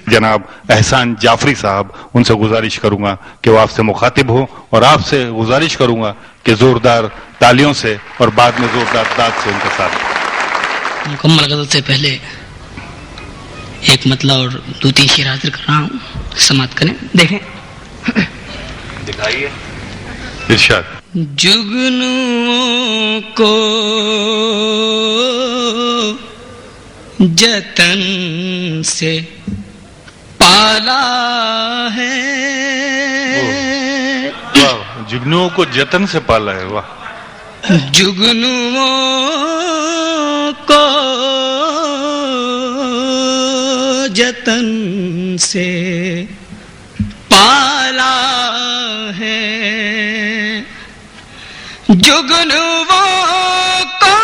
जनाब एहसान जाफरी साहब, उनसे गुजारिश करूंगा कि वो आपसे मुखातिब हो और आपसे गुजारिश करूंगा कि जोरदार तालियों से और बाद में जोरदार दाद से उनका साथ दें। मुकम्मल गजल से पहले एक मतला और 2-3 शेर हाजिर कर रहा हूँ, समाप्त करें। देखें, दिखाइए इरशाद। जुगनुओं को जतन से पाला है, वाह, जुगनुओं को जतन से पाला है, वाह। जुगनुओं को जतन से पाला है, जुगनुओं को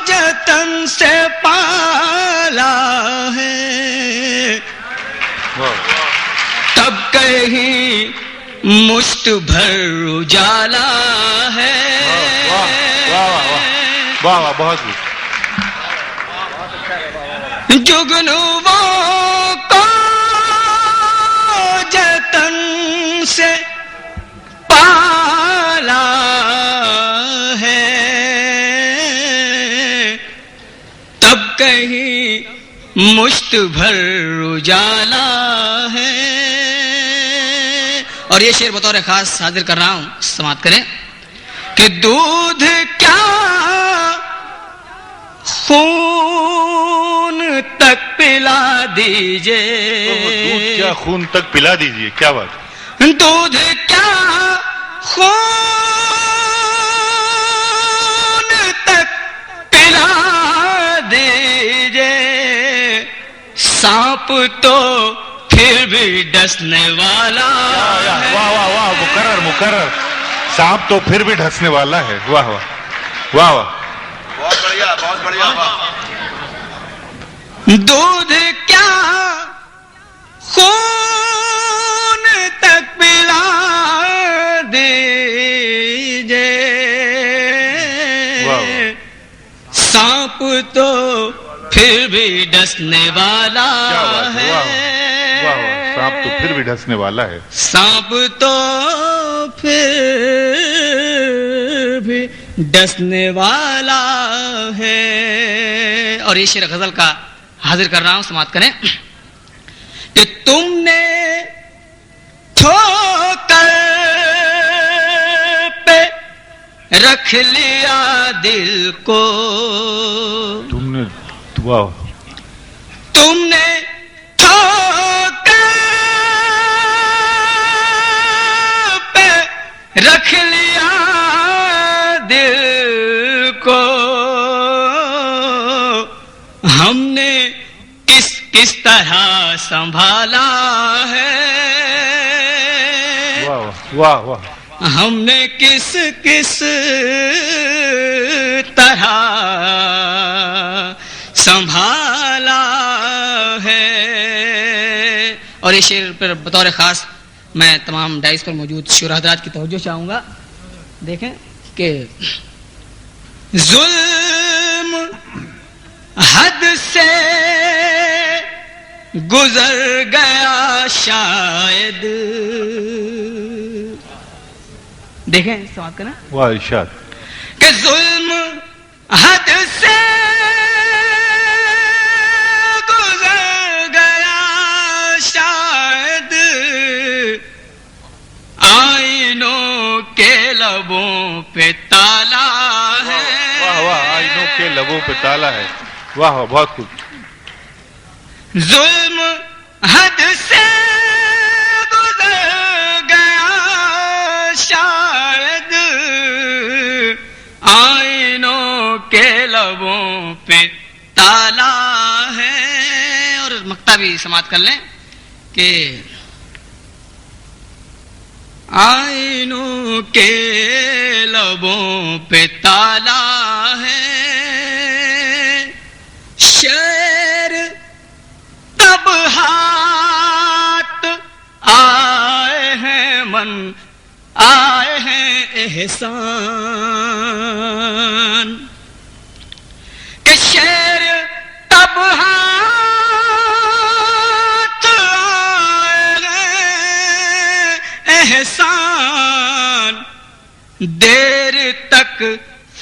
जतन से पाला है, तब कहीं मुश्त भर उजाला है। वाह वाह वाह वाह, बहुत खूब। जुगनुओं को जतन से पाला है, तब कहीं मुश्त भर उजाला है। और ये शेर बतौर खास हाजिर कर रहा हूं, समाप्त करें कि दूध क्या खून तक पिला दीजिए, दूध क्या खून तक पिला दीजिए, क्या बात। दूध क्या खून तक पिला दीजिए, सांप तो फिर भी डसने वाला है। वाह वाह वाह, मुकर्रर मुकर्रर, सांप तो फिर भी डसने वाला है। वाह वाह वाह वाह, बहुत बढ़िया, बहुत बढ़िया। दूध क्या खून तक पिला दीजिए, सांप तो फिर भी डसने वाला है। सांप तो फिर भी डसने वाला है, सांप तो फिर भी डसने वाला है। और ये शेर गजल का हाजिर कर रहा हूं, समाप्त करें कि तुमने ठोकर पे रख लिया दिल को, तुमने, वाह, तुमने ठोकर पे रख लिया दिल को, हमने किस तरह संभाला है। वाह वाह वाह, हमने किस तरह संभाला है। और ये शेर पर बतौर खास मैं तमाम डाइस पर मौजूद शुरा हज़रात की तवज्जो चाहूंगा। देखें कि जुल्म हद से गुजर गया शायद, देखें समाप्त करना। वाह इरशाद, कि जुल्म हद से गुजर गया शायद, आईनों के लबों पे ताला है। वाह वाह, आईनों के लबों पे ताला है। वाह वाह, बहुत खूब। जुल्म हद से गुजर गया शायद, आईनों के लबों पे ताला है। और मक्ता भी समाप्त कर लें कि आईनों के लबों पे ताला है, शेर तब हाथ आए हैं मन आए हैं एहसान, कि शेर तब हाथ احسان دیر تک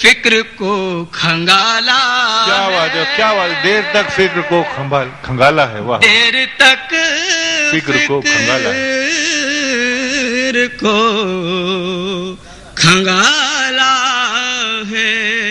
فکر کو کھنگالا کیا بات ہے، کیا بات ہے، دیر تک فکر کو کھنگالا ہے. واہ، دیر تک فکر کو کھنگالا ہے. فکر کو کھنگالا ہے.